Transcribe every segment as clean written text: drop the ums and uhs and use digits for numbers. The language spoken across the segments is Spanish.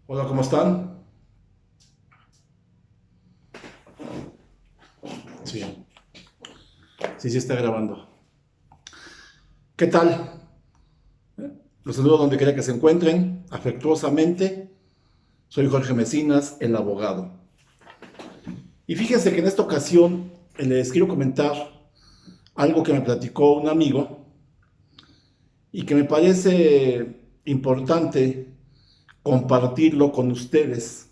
Hola, ¿cómo están? Sí, sí, está grabando. ¿Qué tal? Los saludo donde quiera que se encuentren, afectuosamente. Soy Jorge Mecinas, el abogado. Y fíjense que en esta ocasión les quiero comentar algo que me platicó un amigo y que me parece importante compartirlo con ustedes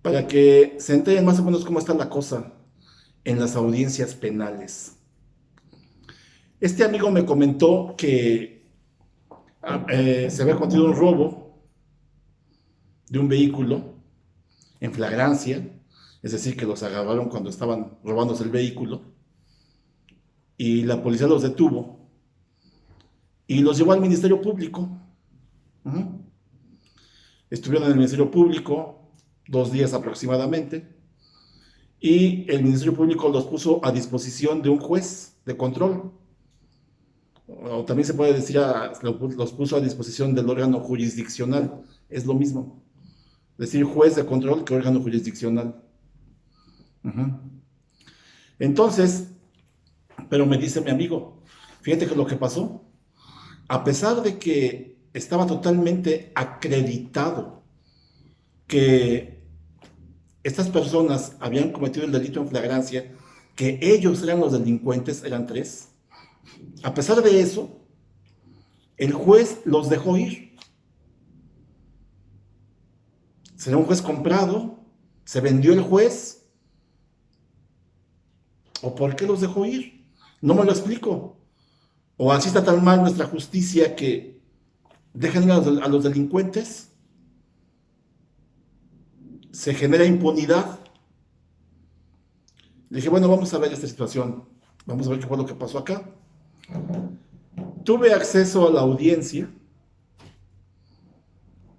para que se enteren más o menos cómo está la cosa en las audiencias penales. Este amigo me comentó que se había cometido un robo de un vehículo en flagrancia, es decir, que los agarraron cuando estaban robándose el vehículo y la policía los detuvo y los llevó al Ministerio Público. Uh-huh. Estuvieron en el Ministerio Público 2 días aproximadamente y el Ministerio Público los puso a disposición de un juez de control, o también se puede decir, los puso a disposición del órgano jurisdiccional, es lo mismo, decir juez de control que órgano jurisdiccional. Uh-huh. Entonces, pero me dice mi amigo, fíjate que lo que pasó, a pesar de que estaba totalmente acreditado que estas personas habían cometido el delito en flagrancia, que ellos eran los delincuentes, eran tres, a pesar de eso, el juez los dejó ir. Será un juez comprado, se vendió el juez, o por qué los dejó ir, no me lo explico. O así está tan mal nuestra justicia que dejan ir a los delincuentes, se genera impunidad. Le dije, bueno, vamos a ver esta situación, vamos a ver qué fue lo que pasó acá. Tuve acceso a la audiencia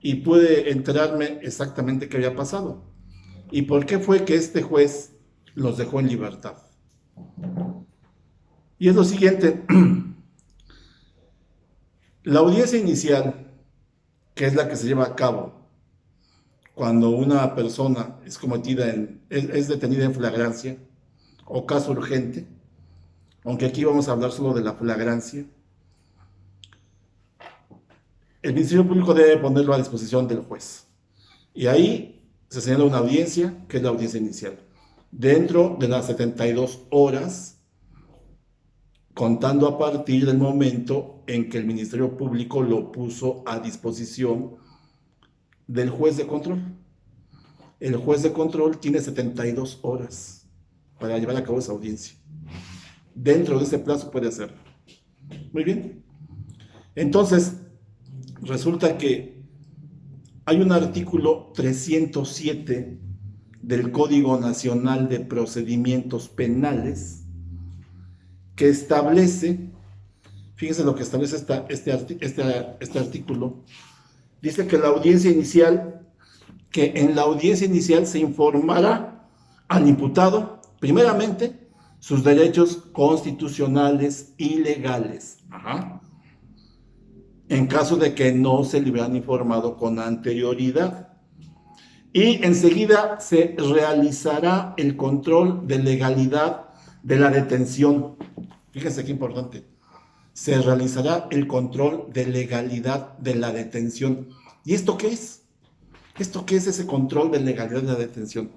y pude enterarme exactamente qué había pasado y por qué fue que este juez los dejó en libertad. Y es lo siguiente, la audiencia inicial, que es la que se lleva a cabo cuando una persona es detenida en flagrancia o caso urgente, aunque aquí vamos a hablar solo de la flagrancia, el Ministerio Público debe ponerlo a disposición del juez. Y ahí se señala una audiencia, que es la audiencia inicial. Dentro de las 72 horas, contando a partir del momento en que el Ministerio Público lo puso a disposición del juez de control. El juez de control tiene 72 horas para llevar a cabo esa audiencia. Dentro de ese plazo puede hacerlo. Muy bien. Entonces, resulta que hay un artículo 307 del Código Nacional de Procedimientos Penales que establece, fíjense lo que establece este artículo, dice que en la audiencia inicial se informará al imputado, primeramente, sus derechos constitucionales y legales. Ajá. En caso de que no se le hubieran informado con anterioridad. Y enseguida se realizará el control de legalidad de la detención. Fíjense qué importante. Se realizará el control de legalidad de la detención. ¿Y esto qué es? ¿Esto qué es ese control de legalidad de la detención?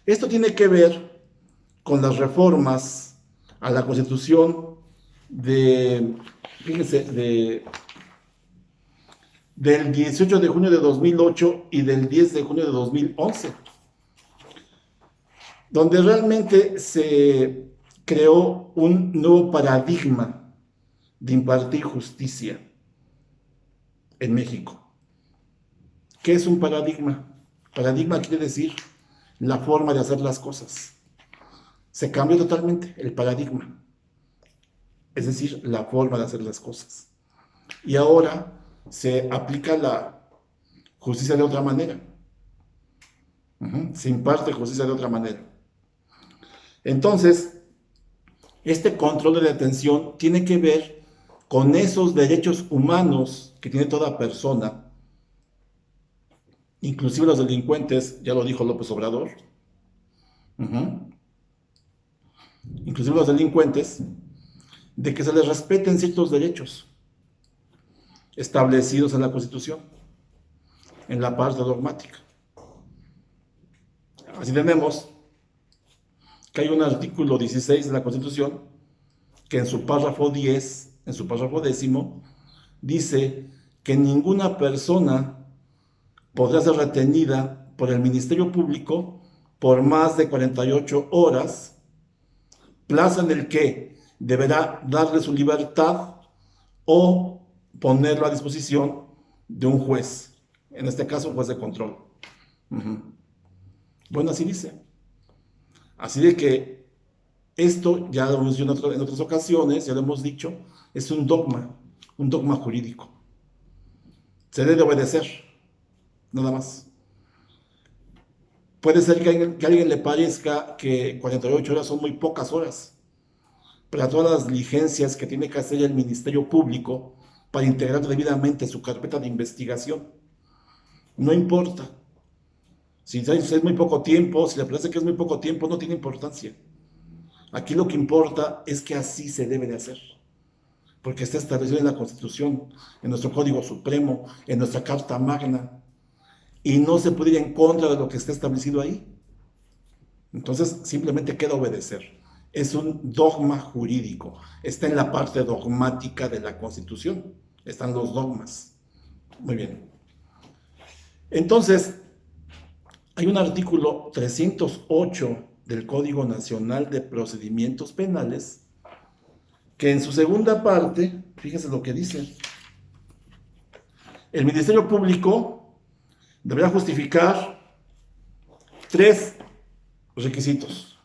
Esto tiene que ver con las reformas a la Constitución fíjense, del 18 de junio de 2008 y del 10 de junio de 2011, donde realmente se creó un nuevo paradigma de impartir justicia en México. ¿Qué es un paradigma? Paradigma quiere decir la forma de hacer las cosas. Se cambió totalmente el paradigma, es decir, la forma de hacer las cosas. Y ahora se aplica la justicia de otra manera. Se imparte justicia de otra manera. Entonces, este control de detención tiene que ver con esos derechos humanos que tiene toda persona inclusive los delincuentes, ya lo dijo López Obrador, inclusive los delincuentes, de que se les respeten ciertos derechos establecidos en la Constitución, en la parte dogmática. Así tenemos que hay un artículo 16 de la Constitución que en su párrafo 10, en su párrafo 10, dice que ninguna persona podrá ser retenida por el Ministerio Público por más de 48 horas, plazo en el que deberá darle su libertad o ponerlo a disposición de un juez, en este caso un juez de control. Bueno, así dice. Así de que esto, ya lo hemos dicho en otras ocasiones, ya lo hemos dicho, es un dogma jurídico. Se debe obedecer, nada más. Puede ser que a alguien le parezca que 48 horas son muy pocas horas, para todas las diligencias que tiene que hacer el Ministerio Público para integrar debidamente su carpeta de investigación. No importa. Si es muy poco tiempo, si le parece que es muy poco tiempo, no tiene importancia. Aquí lo que importa es que así se debe de hacer, porque está establecido en la Constitución, en nuestro Código Supremo, en nuestra Carta Magna, y no se puede ir en contra de lo que está establecido ahí. Entonces, simplemente queda obedecer. Es un dogma jurídico, está en la parte dogmática de la Constitución, están los dogmas. Muy bien. Entonces, hay un artículo 308 del Código Nacional de Procedimientos Penales que en su segunda parte, fíjense lo que dice, el Ministerio Público deberá justificar 3 requisitos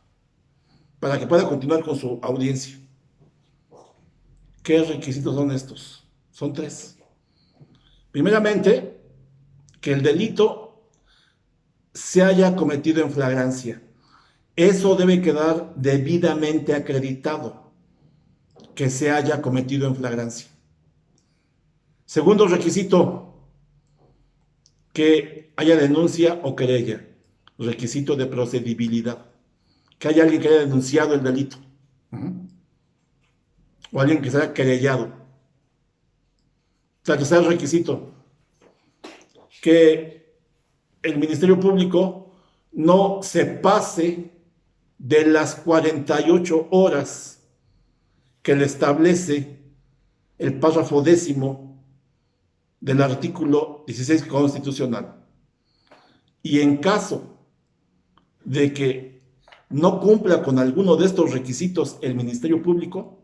para que pueda continuar con su audiencia. ¿Qué requisitos son estos? Son 3. Primeramente, que el delito se haya cometido en flagrancia. Eso debe quedar debidamente acreditado, que se haya cometido en flagrancia. Segundo requisito, que haya denuncia o querella. Requisito de procedibilidad. Que haya alguien que haya denunciado el delito. O alguien que se haya querellado. Tercer requisito, que el Ministerio Público no se pase de las 48 horas que le establece el párrafo 10 del artículo 16 constitucional. Y en caso de que no cumpla con alguno de estos requisitos el Ministerio Público,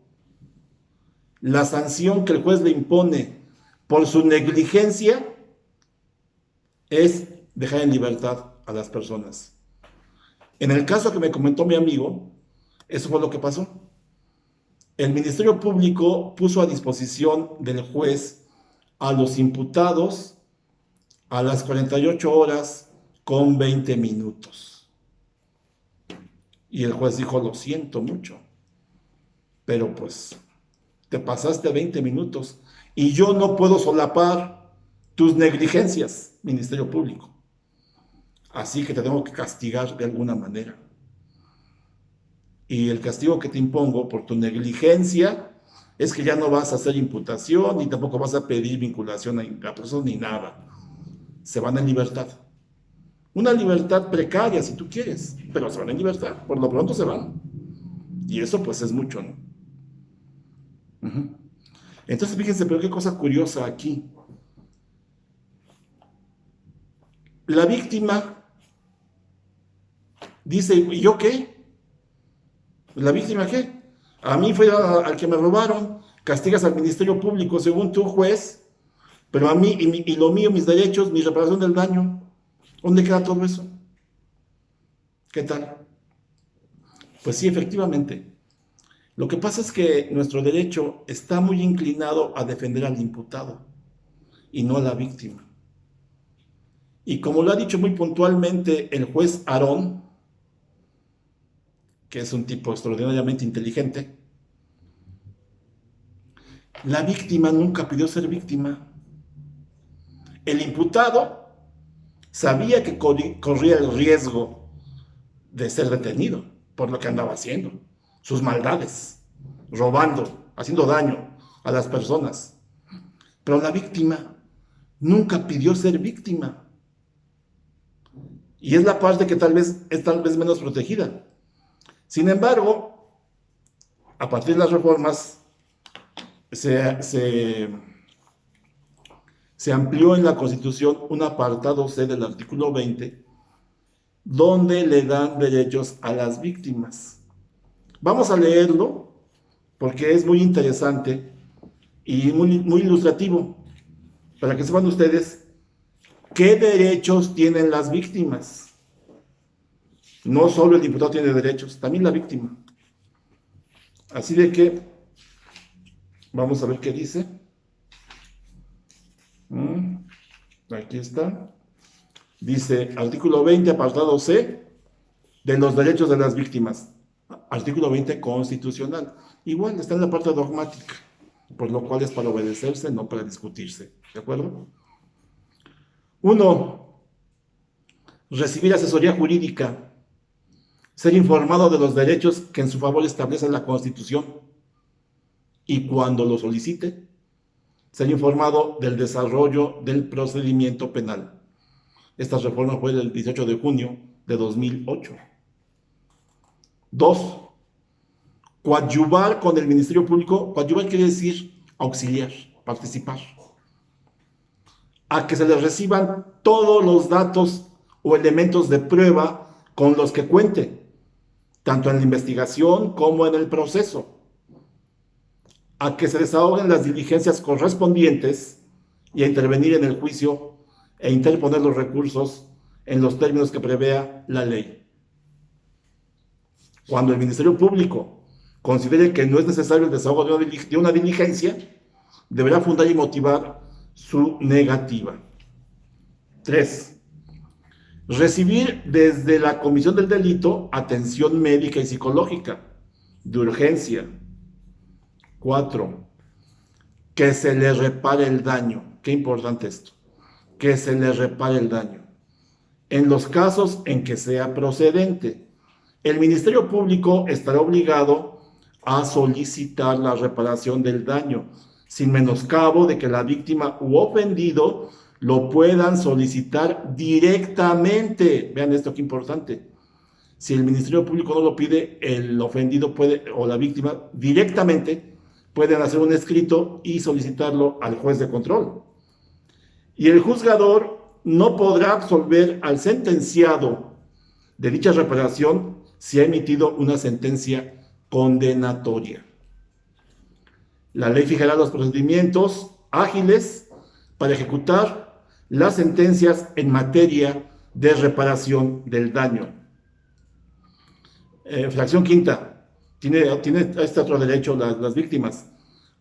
la sanción que el juez le impone por su negligencia es dejar en libertad a las personas. En el caso que me comentó mi amigo, eso fue lo que pasó. El Ministerio Público puso a disposición del juez a los imputados a las 48 horas con 20 minutos. Y el juez dijo, lo siento mucho, pero pues te pasaste 20 minutos y yo no puedo solapar tus negligencias, Ministerio Público. Así que te tengo que castigar de alguna manera. Y el castigo que te impongo por tu negligencia es que ya no vas a hacer imputación ni tampoco vas a pedir vinculación a presos ni nada. Se van en libertad. Una libertad precaria si tú quieres, pero se van en libertad. Por lo pronto se van. Y eso pues es mucho, ¿no? Entonces fíjense, pero qué cosa curiosa aquí. La víctima dice, ¿y yo qué? ¿La víctima qué? A mí fue al que me robaron, castigas al Ministerio Público según tu juez, pero a mí y lo mío, mis derechos, mi reparación del daño, ¿dónde queda todo eso? ¿Qué tal? Pues sí, efectivamente. Lo que pasa es que nuestro derecho está muy inclinado a defender al imputado y no a la víctima. Y como lo ha dicho muy puntualmente el juez Aarón, que es un tipo extraordinariamente inteligente, la víctima nunca pidió ser víctima. El imputado sabía que corría el riesgo de ser detenido por lo que andaba haciendo, sus maldades, robando, haciendo daño a las personas. Pero la víctima nunca pidió ser víctima. Y es la parte que es tal vez menos protegida. Sin embargo, a partir de las reformas, se amplió en la Constitución un apartado C del artículo 20, donde le dan derechos a las víctimas. Vamos a leerlo porque es muy interesante y muy ilustrativo para que sepan ustedes qué derechos tienen las víctimas. No solo el imputado tiene derechos, también la víctima. Así de que vamos a ver qué dice. Aquí está. Dice, artículo 20, apartado C, de los derechos de las víctimas. Artículo 20 constitucional. Igual está en la parte dogmática, por lo cual es para obedecerse, no para discutirse. ¿De acuerdo? 1. Recibir asesoría jurídica. Ser informado de los derechos que en su favor establece la Constitución. Y cuando lo solicite, ser informado del desarrollo del procedimiento penal. Esta reforma fue el 18 de junio de 2008. 2. Coadyuvar con el Ministerio Público. Coadyuvar quiere decir auxiliar, participar. A que se les reciban todos los datos o elementos de prueba con los que cuente, tanto en la investigación como en el proceso. A que se desahoguen las diligencias correspondientes y a intervenir en el juicio e interponer los recursos en los términos que prevea la ley. Cuando el Ministerio Público considere que no es necesario el desahogo de una diligencia, deberá fundar y motivar su negativa. 3. Recibir desde la comisión del delito atención médica y psicológica de urgencia. 4. Que se le repare el daño. Qué importante esto. Que se le repare el daño. En los casos en que sea procedente, el Ministerio Público estará obligado a solicitar la reparación del daño, sin menoscabo de que la víctima u ofendido lo puedan solicitar directamente. Vean esto, qué importante. Si el Ministerio Público no lo pide, el ofendido puede, o la víctima directamente, pueden hacer un escrito y solicitarlo al juez de control. Y el juzgador no podrá absolver al sentenciado de dicha reparación si ha emitido una sentencia condenatoria. La ley fijará los procedimientos ágiles para ejecutar las sentencias en materia de reparación del daño. Fracción quinta. Tiene este otro derecho las víctimas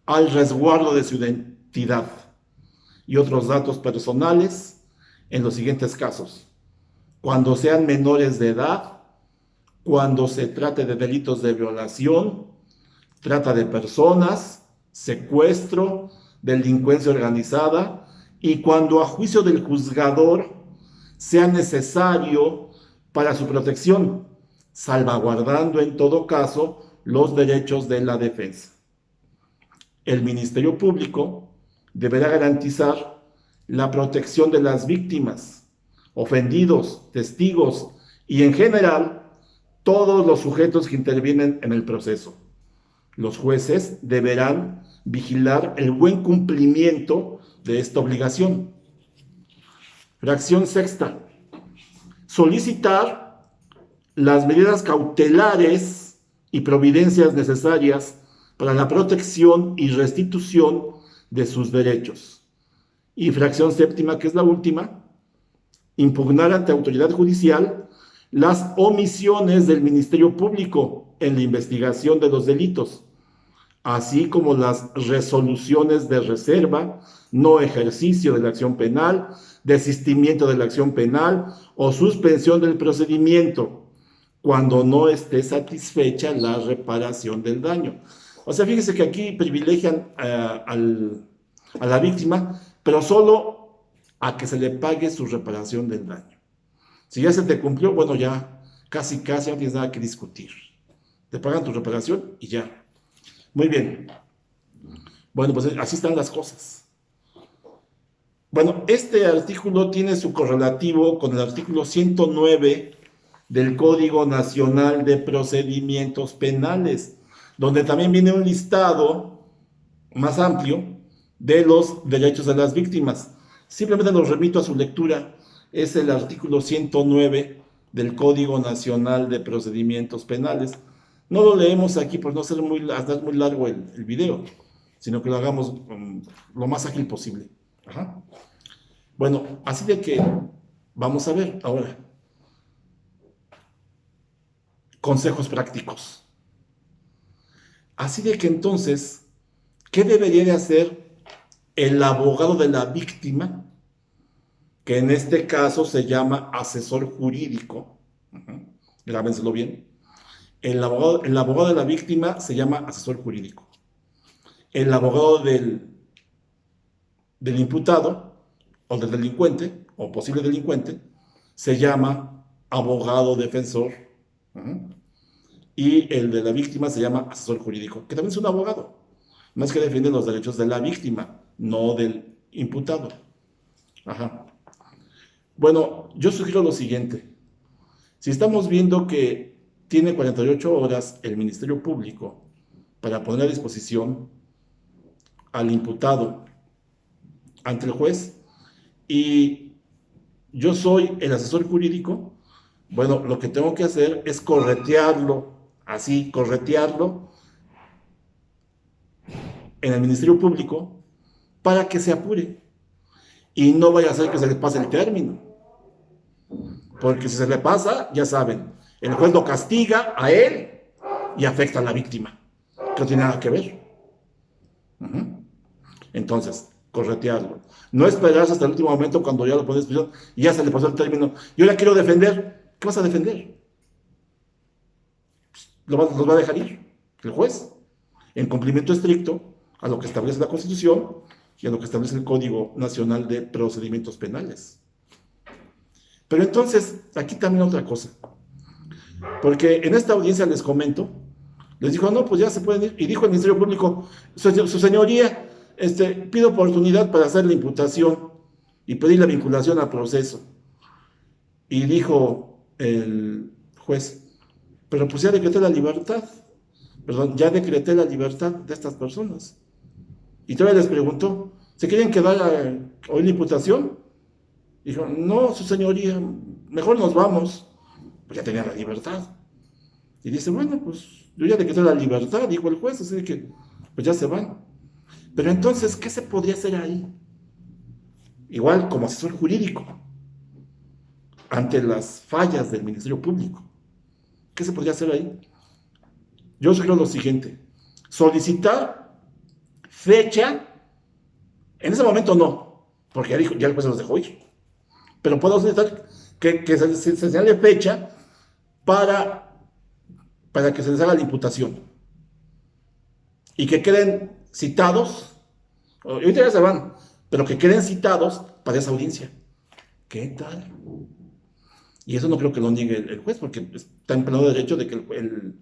al resguardo de su identidad y otros datos personales en los siguientes casos: cuando sean menores de edad, cuando se trate de delitos de violación, trata de personas, secuestro, delincuencia organizada, y cuando a juicio del juzgador sea necesario para su protección, salvaguardando en todo caso los derechos de la defensa. El Ministerio Público deberá garantizar la protección de las víctimas, ofendidos, testigos y en general todos los sujetos que intervienen en el proceso. Los jueces deberán vigilar el buen cumplimiento de esta obligación. Fracción sexta. Solicitar las medidas cautelares y providencias necesarias para la protección y restitución de sus derechos. Y fracción séptima, que es la última, impugnar ante autoridad judicial las omisiones del Ministerio Público en la investigación de los delitos, así como las resoluciones de reserva, no ejercicio de la acción penal, desistimiento de la acción penal o suspensión del procedimiento, cuando no esté satisfecha la reparación del daño. O sea, fíjese que aquí privilegian a la víctima, pero solo a que se le pague su reparación del daño. Si ya se te cumplió, bueno, ya casi no tienes nada que discutir. Te pagan tu reparación y ya. Muy bien. Bueno, pues así están las cosas. Bueno, este artículo tiene su correlativo con el artículo 109 del Código Nacional de Procedimientos Penales, donde también viene un listado más amplio de los derechos de las víctimas. Simplemente los remito a su lectura. Es el artículo 109 del Código Nacional de Procedimientos Penales. No lo leemos aquí por no hacer muy largo el video, sino que lo hagamos lo más ágil posible. Ajá. Bueno, así de que vamos a ver ahora consejos prácticos. Así de que entonces, ¿qué debería de hacer el abogado de la víctima? Que en este caso se llama asesor jurídico. Grábenselo bien. El abogado de la víctima se llama asesor jurídico. El abogado del imputado o del delincuente o posible delincuente se llama abogado defensor. Y el de la víctima se llama asesor jurídico, que también es un abogado. No es que defiende los derechos de la víctima, no del imputado. Ajá. Bueno, yo sugiero lo siguiente. Si estamos viendo que tiene 48 horas el Ministerio Público para poner a disposición al imputado ante el juez y yo soy el asesor jurídico, bueno, lo que tengo que hacer es corretearlo en el Ministerio Público para que se apure y no vaya a ser que se le pase el término. Porque si se le pasa, ya saben, el juez lo castiga a él y afecta a la víctima, que no tiene nada que ver. Entonces, corretearlo. No esperarse hasta el último momento cuando ya lo pones prisión y ya se le pasó el término. Yo la quiero defender. ¿Qué vas a defender? Los va a dejar ir el juez, en cumplimiento estricto a lo que establece la Constitución y a lo que establece el Código Nacional de Procedimientos Penales. Pero entonces, aquí también otra cosa. Porque en esta audiencia les comento, les dijo, no, pues ya se pueden ir. Y dijo el Ministerio Público, su señoría, pido oportunidad para hacer la imputación y pedir la vinculación al proceso. Y dijo el juez, pero pues ya decreté la libertad. Perdón, ya decreté la libertad de estas personas. Y todavía les preguntó, ¿se quieren quedar a oír la imputación? Dijo, no, su señoría, mejor nos vamos. Pues ya tenía la libertad. Y dice, bueno, pues yo ya decreté la libertad, dijo el juez, así que pues ya se van. Pero entonces, ¿qué se podría hacer ahí? Igual como asesor jurídico, ante las fallas del Ministerio Público. ¿Qué se podría hacer ahí? Yo sugiero lo siguiente, solicitar fecha, en ese momento no, porque ya el juez los dejó ir, pero puedo solicitar que se señale fecha para que se les haga la imputación y que queden citados, ahorita ya se van, pero que queden citados para esa audiencia. ¿Qué tal? Y eso no creo que lo niegue el juez, porque está en pleno derecho de que el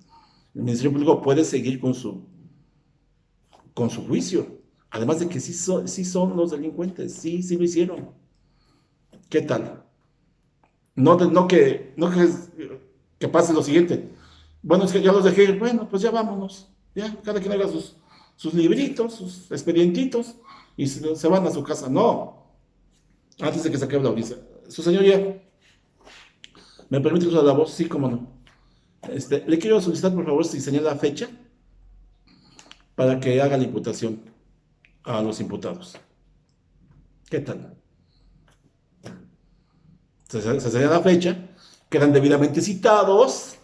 Ministerio Público puede seguir con su juicio. Además de que sí son los delincuentes, sí lo hicieron. ¿Qué tal? No que pase lo siguiente. Bueno, es que ya los dejé ir. Bueno, pues ya vámonos. Ya, cada quien haga sus libritos, sus expedientitos y se van a su casa. No. Antes de que se acabe la audiencia. Su señoría, ¿me permite usar la voz? Sí, cómo no. Le quiero solicitar, por favor, si señala fecha para que haga la imputación a los imputados. ¿Qué tal? Se señala la fecha, quedan debidamente citados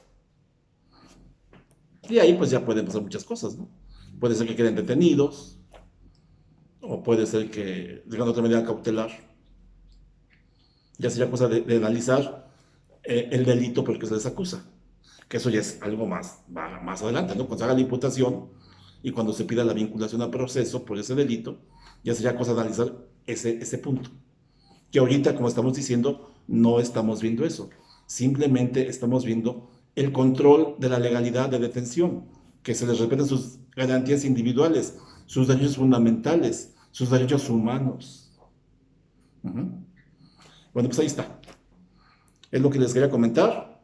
y ahí pues ya pueden pasar muchas cosas, ¿no? Puede ser que queden detenidos o puede ser que tengan otra medida cautelar. Ya sería cosa de analizar el delito por el que se les acusa, que eso ya es algo más adelante, ¿no? Cuando se haga la imputación y cuando se pida la vinculación al proceso por ese delito, ya sería cosa de analizar ese punto. que ahorita, como estamos diciendo, no estamos viendo eso. Simplemente estamos viendo el control de la legalidad de detención, que se les respeten sus garantías individuales, sus derechos fundamentales, sus derechos humanos. Ujú. Bueno, pues ahí está. Es lo que les quería comentar.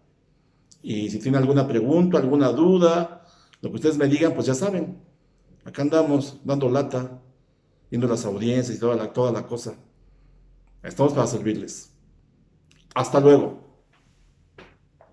Y si tienen alguna pregunta, alguna duda, lo que ustedes me digan, pues ya saben. Acá andamos dando lata, viendo las audiencias y toda la cosa. Estamos para servirles. Hasta luego.